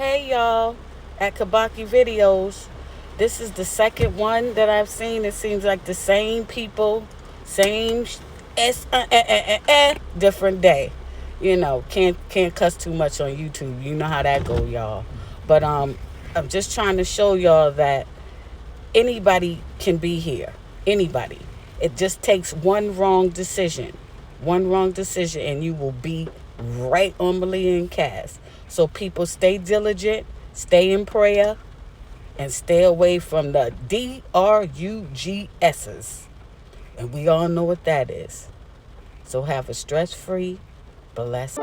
Hey y'all, at Kabaki Videos. This is the second one that I've seen. It seems like the same people, same different day. Can't cuss too much on YouTube. You know how that go, y'all. But I'm just trying to show y'all that anybody can be here. Anybody. It just takes one wrong decision. One wrong decision and you will be right on Malia and Cass. So people stay diligent, stay in prayer, and stay away from the DRUGS's. And we all know what that is. So have a stress-free, blessed